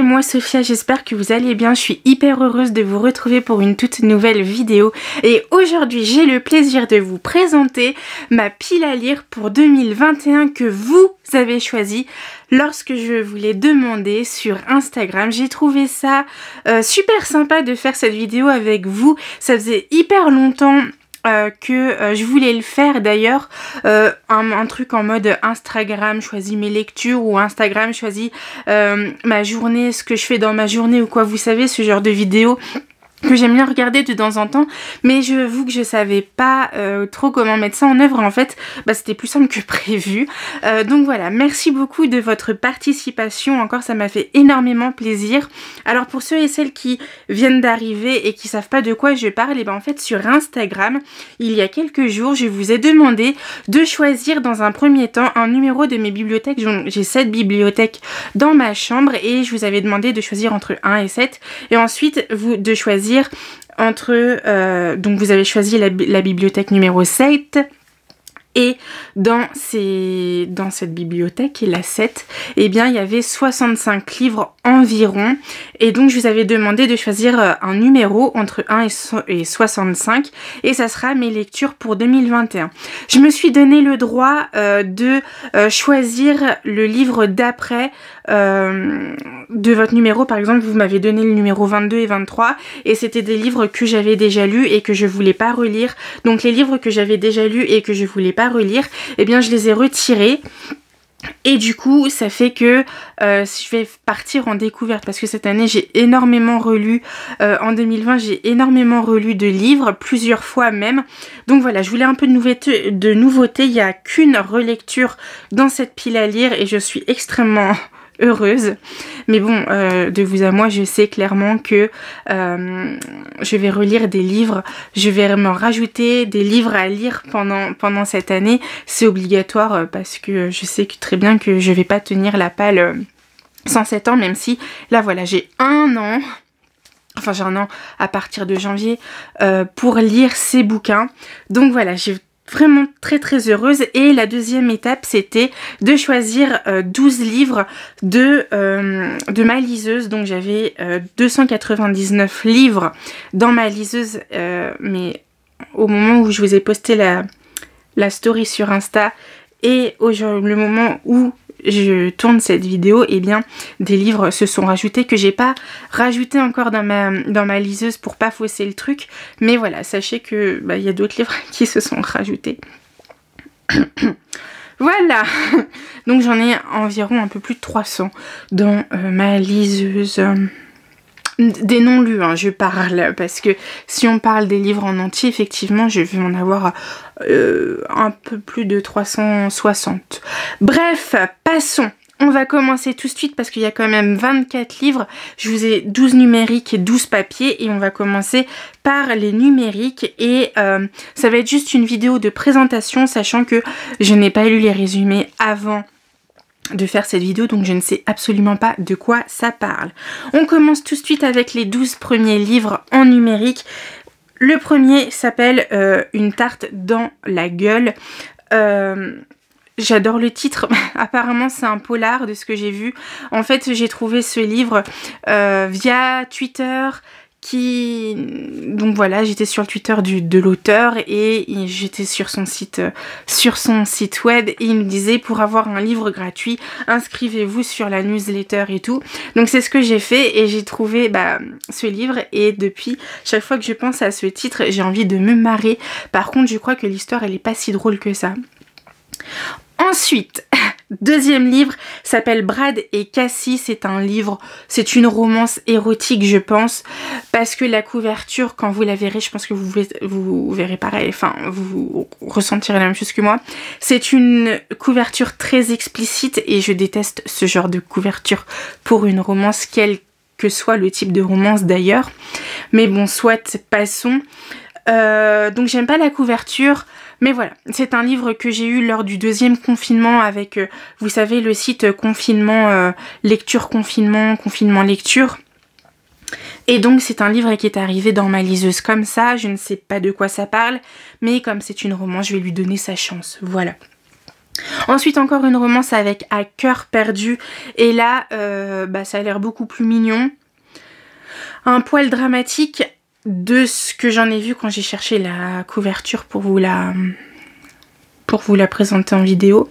moi Sophia, j'espère que vous allez bien. Je suis hyper heureuse de vous retrouver pour une toute nouvelle vidéo. Et aujourd'hui, j'ai le plaisir de vous présenter ma pile à lire pour 2021 que vous avez choisi lorsque je vous l'ai demandé sur Instagram. J'ai trouvé ça super sympa de faire cette vidéo avec vous. Ça faisait hyper longtemps je voulais le faire d'ailleurs, un truc en mode Instagram choisis mes lectures ou Instagram choisis ma journée, ce que je fais dans ma journée ou quoi, vous savez, ce genre de vidéo que j'aime bien regarder de temps en temps, mais je avoue que je savais pas trop comment mettre ça en œuvre. En fait, c'était plus simple que prévu. Donc voilà, merci beaucoup de votre participation. Encore, ça m'a fait énormément plaisir. Alors pour ceux et celles qui viennent d'arriver et qui savent pas de quoi je parle, et en fait sur Instagram, il y a quelques jours, je vous ai demandé de choisir dans un premier temps un numéro de mes bibliothèques. J'ai 7 bibliothèques dans ma chambre et je vous avais demandé de choisir entre 1 et 7 et ensuite de choisir entre donc vous avez choisi la bibliothèque numéro 7 et dans cette bibliothèque, la 7, eh bien il y avait 65 livres environ et donc je vous avais demandé de choisir un numéro entre 1 et 65 et ça sera mes lectures pour 2021. Je me suis donné le droit de choisir le livre d'après de votre numéro. Par exemple, vous m'avez donné le numéro 22 et 23 et c'était des livres que j'avais déjà lus et que je voulais pas relire. Donc les livres que j'avais déjà lus et que je voulais pas relire, eh bien je les ai retirés. Et du coup, ça fait que je vais partir en découverte parce que cette année, j'ai énormément relu. En 2020, j'ai énormément relu de livres, plusieurs fois même. Donc voilà, je voulais un peu de nouveauté. Il n'y a qu'une relecture dans cette pile à lire et je suis extrêmement heureuse. Mais bon, de vous à moi, je sais clairement que je vais relire des livres, je vais me rajouter des livres à lire pendant cette année. C'est obligatoire parce que je sais très bien que je vais pas tenir la palle sans 7 ans, même si là voilà, j'ai un an. Enfin, j'ai un an à partir de janvier pour lire ces bouquins. Donc voilà, j'ai vraiment très heureuse. Et la deuxième étape, c'était de choisir 12 livres de ma liseuse. Donc j'avais 299 livres dans ma liseuse, mais au moment où je vous ai posté la story sur Insta et le moment où je tourne cette vidéo, eh bien des livres se sont rajoutés que j'ai pas rajouté encore dans ma liseuse pour pas fausser le truc, mais voilà, sachez que il y a d'autres livres qui se sont rajoutés. Voilà. Donc j'en ai environ un peu plus de 300 dans ma liseuse. Des non lus, hein, je parle, parce que si on parle des livres en entier, effectivement, je vais en avoir un peu plus de 360. Bref, passons. On va commencer tout de suite parce qu'il y a quand même 24 livres. Je vous ai 12 numériques et 12 papiers et on va commencer par les numériques et ça va être juste une vidéo de présentation, sachant que je n'ai pas lu les résumés avant de faire cette vidéo, donc je ne sais absolument pas de quoi ça parle. On commence tout de suite avec les 12 premiers livres en numérique. Le premier s'appelle Une tarte dans la gueule. J'adore le titre. Apparemment c'est un polar de ce que j'ai vu. En fait j'ai trouvé ce livre via Twitter. Donc voilà, j'étais sur le Twitter de l'auteur et j'étais sur son site web et il me disait pour avoir un livre gratuit, inscrivez-vous sur la newsletter et tout. Donc c'est ce que j'ai fait et j'ai trouvé ce livre et depuis, chaque fois que je pense à ce titre, j'ai envie de me marrer. Par contre, je crois que l'histoire, elle est pas si drôle que ça. Ensuite, deuxième livre s'appelle Brad et Cassie. C'est un livre, c'est une romance érotique je pense, parce que la couverture, quand vous la verrez, je pense que vous verrez pareil, enfin vous ressentirez la même chose que moi. C'est une couverture très explicite et je déteste ce genre de couverture pour une romance, quel que soit le type de romance d'ailleurs. Mais bon, soit, passons. Donc j'aime pas la couverture. Mais voilà, c'est un livre que j'ai eu lors du deuxième confinement avec, vous savez, le site confinement, lecture confinement, confinement lecture. Et donc c'est un livre qui est arrivé dans ma liseuse comme ça, je ne sais pas de quoi ça parle, mais comme c'est une romance, je vais lui donner sa chance, voilà. Ensuite encore une romance avec À cœur perdu et là ça a l'air beaucoup plus mignon. Un poil dramatique de ce que j'en ai vu quand j'ai cherché la couverture pour vous la présenter en vidéo.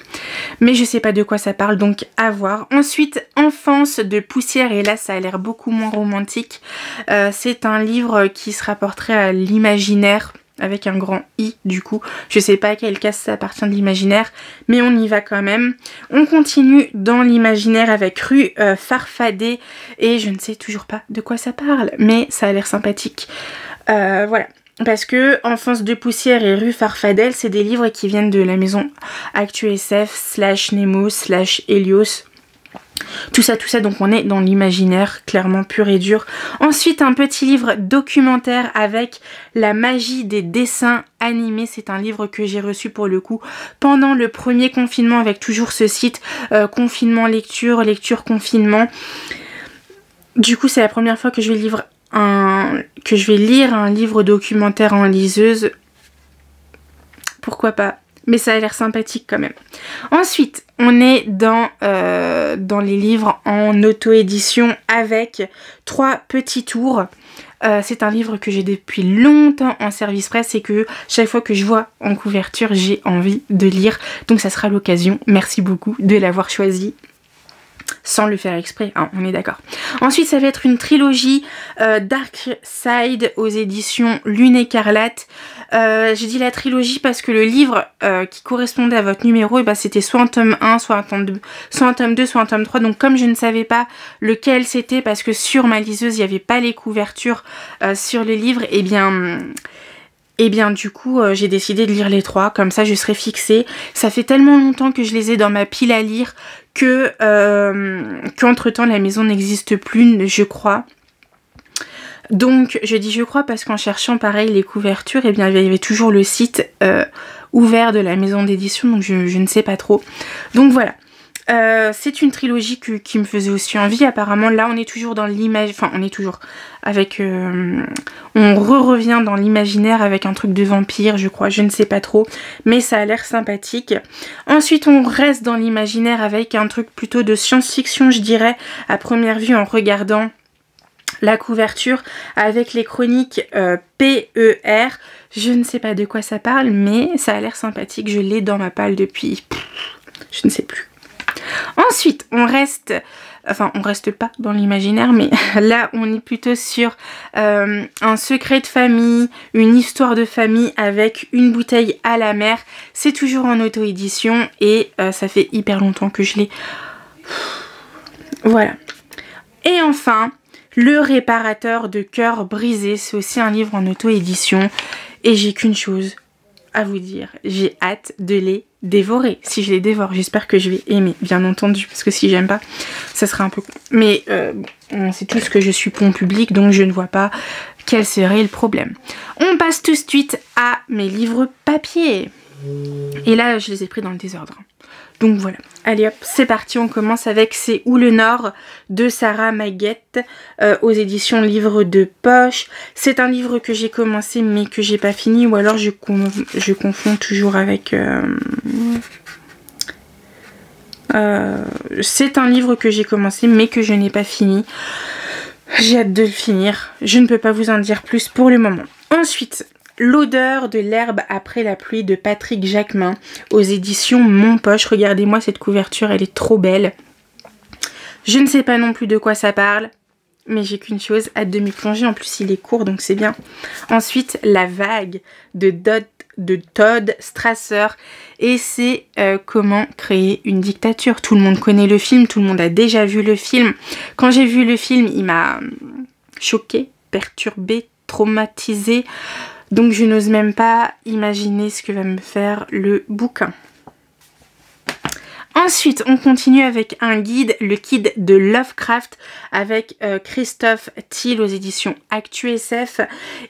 Mais je sais pas de quoi ça parle, donc à voir. Ensuite, Enfance de poussière, et là ça a l'air beaucoup moins romantique. C'est un livre qui se rapporterait à l'imaginaire, avec un grand I du coup. Je sais pas à quelle case ça appartient de l'imaginaire, mais on y va quand même. On continue dans l'imaginaire avec Rue Farfadet, et je ne sais toujours pas de quoi ça parle, mais ça a l'air sympathique. Voilà. Parce que Enfance de poussière et Rue Farfadelle, c'est des livres qui viennent de la maison ActuSF / Nemo / Helios. Tout ça, donc on est dans l'imaginaire, clairement pur et dur. Ensuite, un petit livre documentaire avec La magie des dessins animés. C'est un livre que j'ai reçu pour le coup pendant le premier confinement, avec toujours ce site confinement lecture, lecture confinement. Du coup, c'est la première fois que je vais lire un livre documentaire en liseuse. Pourquoi pas? Mais ça a l'air sympathique quand même. Ensuite, on est dans les livres en auto-édition avec 3 petits tours. C'est un livre que j'ai depuis longtemps en service presse et que chaque fois que je vois en couverture, j'ai envie de lire. Donc ça sera l'occasion. Merci beaucoup de l'avoir choisi. Sans le faire exprès, hein, on est d'accord. Ensuite, ça va être une trilogie Dark Side aux éditions Lune Écarlate. J'ai dit la trilogie parce que le livre qui correspondait à votre numéro, c'était soit un tome 1, soit un tome 2, soit un tome 2, soit un tome 3. Donc comme je ne savais pas lequel c'était, parce que sur ma liseuse, il n'y avait pas les couvertures sur le livre, et bien du coup j'ai décidé de lire les 3, comme ça je serai fixée. Ça fait tellement longtemps que je les ai dans ma pile à lire que qu'entre temps la maison n'existe plus, je crois. Donc je dis je crois parce qu'en cherchant pareil les couvertures, il y avait toujours le site ouvert de la maison d'édition, donc je ne sais pas trop. Donc voilà. C'est une trilogie qui me faisait aussi envie. Apparemment là on est toujours dans l'image, enfin on est toujours avec on revient dans l'imaginaire avec un truc de vampire, je crois, je ne sais pas trop, mais ça a l'air sympathique. Ensuite on reste dans l'imaginaire avec un truc plutôt de science-fiction, je dirais, à première vue en regardant la couverture, avec les chroniques PER. Je ne sais pas de quoi ça parle, mais ça a l'air sympathique. Je l'ai dans ma palle depuis je ne sais plus. Ensuite, on reste pas dans l'imaginaire, mais là, on est plutôt sur un secret de famille, une histoire de famille avec Une bouteille à la mer. C'est toujours en auto-édition et ça fait hyper longtemps que je l'ai. Voilà. Et enfin, Le réparateur de cœur brisé. C'est aussi un livre en auto-édition et j'ai qu'une chose à vous dire. J'ai hâte de les dévorer. Si je les dévore, j'espère que je vais aimer, bien entendu, parce que si j'aime pas, ça sera un peu... Mais on sait tous que je suis pont public, donc je ne vois pas quel serait le problème. On passe tout de suite à mes livres papier. Et là, je les ai pris dans le désordre. Donc voilà, allez hop, c'est parti, on commence avec C'est où le Nord de Sarah Maguette aux éditions Livres de Poche. C'est un livre que j'ai commencé mais que j'ai pas fini, ou alors je confonds toujours avec... c'est un livre que j'ai commencé mais que je n'ai pas fini. J'ai hâte de le finir, je ne peux pas vous en dire plus pour le moment. Ensuite... L'odeur de l'herbe après la pluie de Patrick Jacquemin aux éditions Mon Poche. Regardez-moi cette couverture, elle est trop belle. Je ne sais pas non plus de quoi ça parle, mais j'ai qu'une chose, hâte de m'y plonger. En plus, il est court, donc c'est bien. Ensuite, La vague de Todd Strasser. Et c'est comment créer une dictature. Tout le monde connaît le film, tout le monde a déjà vu le film. Quand j'ai vu le film, il m'a choquée, perturbée, traumatisée. Donc je n'ose même pas imaginer ce que va me faire le bouquin. Ensuite, on continue avec un guide, le guide de Lovecraft avec Christophe Thiel aux éditions ActuSF.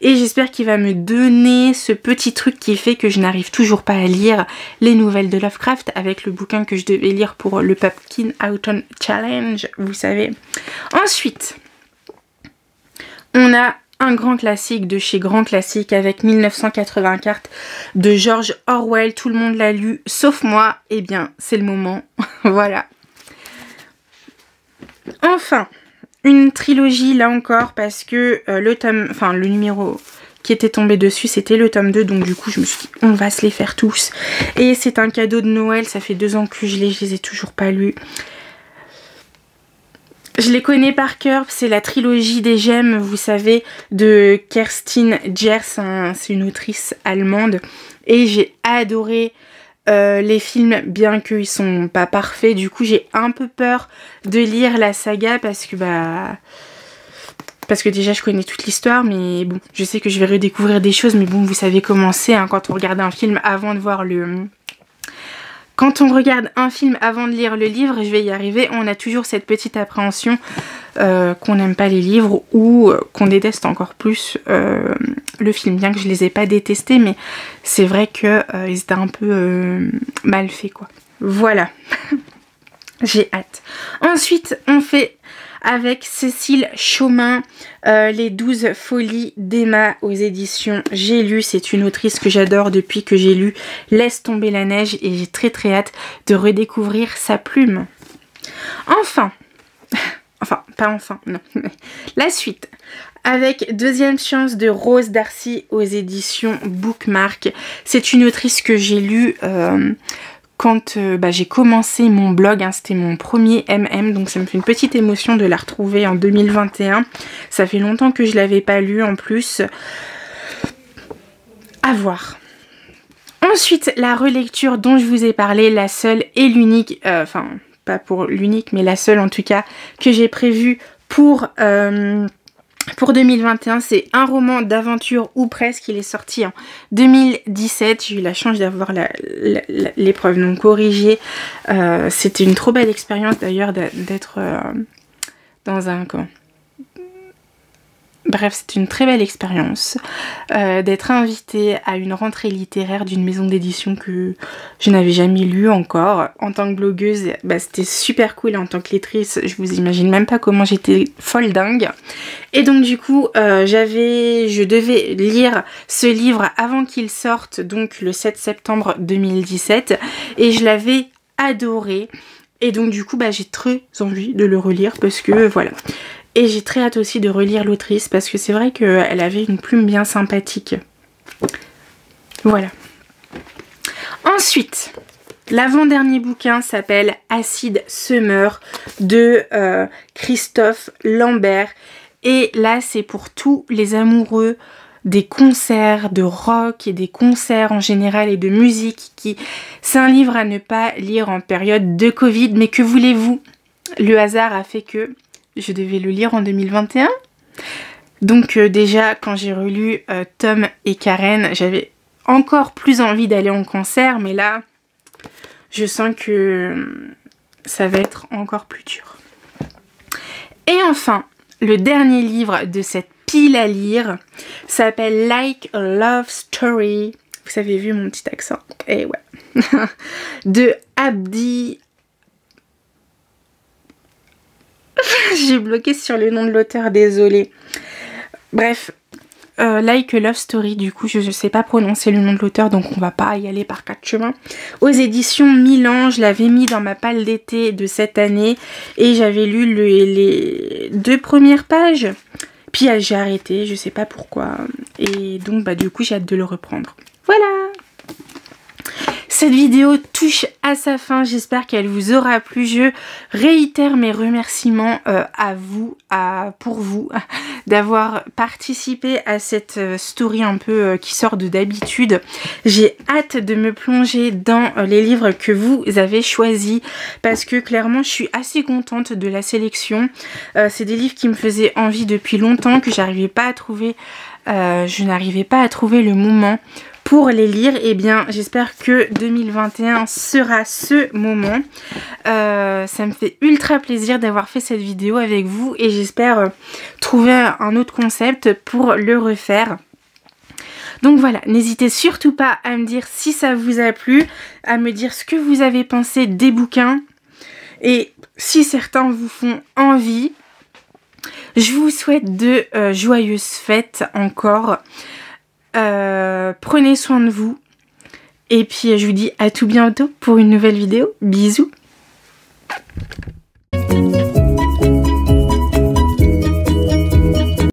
Et j'espère qu'il va me donner ce petit truc qui fait que je n'arrive toujours pas à lire les nouvelles de Lovecraft avec le bouquin que je devais lire pour le Pumpkin Autumn Challenge, vous savez. Ensuite, on a un grand classique de chez Grand Classique avec 1984 de George Orwell. Tout le monde l'a lu, sauf moi. Eh bien, c'est le moment. Voilà. Enfin, une trilogie là encore parce que le numéro qui était tombé dessus, c'était le tome 2. Donc du coup, je me suis dit, on va se les faire tous. Et c'est un cadeau de Noël. Ça fait 2 ans que je les ai toujours pas lus. Je les connais par cœur, c'est la trilogie des gemmes, vous savez, de Kerstin Gers, c'est une autrice allemande. Et j'ai adoré les films, bien qu'ils sont pas parfaits. Du coup, j'ai un peu peur de lire la saga parce que déjà je connais toute l'histoire, mais bon, je sais que je vais redécouvrir des choses, mais bon, vous savez comment c'est hein, quand on regarde un film avant de voir le... Quand on regarde un film avant de lire le livre, je vais y arriver, on a toujours cette petite appréhension qu'on n'aime pas les livres ou qu'on déteste encore plus le film. Bien que je les ai pas détestés, mais c'est vrai qu'ils étaient un peu mal faits quoi. Voilà, j'ai hâte. Ensuite, on fait avec Cécile Chaumin, Les 12 folies d'Emma aux éditions J'ai lu. C'est une autrice que j'adore depuis que j'ai lu Laisse tomber la neige et j'ai très très hâte de redécouvrir sa plume. Enfin, non, la suite. Avec Deuxième chance de Rose Darcy aux éditions Bookmark. C'est une autrice que j'ai lue quand j'ai commencé mon blog, hein, c'était mon premier MM, donc ça me fait une petite émotion de la retrouver en 2021. Ça fait longtemps que je l'avais pas lu en plus. À voir. Ensuite, la relecture dont je vous ai parlé, la seule et l'unique, enfin pas pour l'unique, mais la seule en tout cas, que j'ai prévue pour 2021, c'est un roman d'aventure ou presque. Il est sorti en 2017. J'ai eu la chance d'avoir l'épreuve non corrigée. C'était une trop belle expérience d'ailleurs d'être dans un... Bref, c'est une très belle expérience d'être invitée à une rentrée littéraire d'une maison d'édition que je n'avais jamais lue encore. En tant que blogueuse, c'était super cool. En tant que lectrice, je vous imagine même pas comment j'étais folle dingue. Et donc du coup, je devais lire ce livre avant qu'il sorte, donc le 7 septembre 2017. Et je l'avais adoré. Et donc du coup, j'ai très envie de le relire parce que voilà. Et j'ai très hâte aussi de relire l'autrice parce que c'est vrai qu'elle avait une plume bien sympathique. Voilà. Ensuite, l'avant-dernier bouquin s'appelle Acid Summer de Christophe Lambert. Et là, c'est pour tous les amoureux des concerts de rock et des concerts en général et de musique. C'est un livre à ne pas lire en période de Covid. Mais que voulez-vous? Le hasard a fait que... je devais le lire en 2021. Donc déjà, quand j'ai relu Tom et Karen, j'avais encore plus envie d'aller en concert. Mais là, je sens que ça va être encore plus dur. Et enfin, le dernier livre de cette pile à lire s'appelle Like a Love Story. Vous avez vu mon petit accent? Eh ouais. De Abdi... J'ai bloqué sur le nom de l'auteur, désolée. Bref, Like a Love Story, du coup, je ne sais pas prononcer le nom de l'auteur, donc on va pas y aller par 4 chemins. Aux éditions Milan, je l'avais mis dans ma palle d'été de cette année, et j'avais lu les 2 premières pages. Puis j'ai arrêté, je sais pas pourquoi. Et donc, du coup, j'ai hâte de le reprendre. Voilà! Cette vidéo touche à sa fin, j'espère qu'elle vous aura plu. Je réitère mes remerciements à vous, pour vous, d'avoir participé à cette story un peu qui sort de d'habitude. J'ai hâte de me plonger dans les livres que vous avez choisis parce que clairement je suis assez contente de la sélection. C'est des livres qui me faisaient envie depuis longtemps, que j'arrivais pas à trouver, je n'arrivais pas à trouver le moment pour les lire. Et bien j'espère que 2021 sera ce moment. Ça me fait ultra plaisir d'avoir fait cette vidéo avec vous et j'espère trouver un autre concept pour le refaire. Donc voilà, n'hésitez surtout pas à me dire si ça vous a plu, à me dire ce que vous avez pensé des bouquins et si certains vous font envie. Je vous souhaite de joyeuses fêtes encore. Prenez soin de vous. Et puis je vous dis à tout bientôt pour une nouvelle vidéo. Bisous.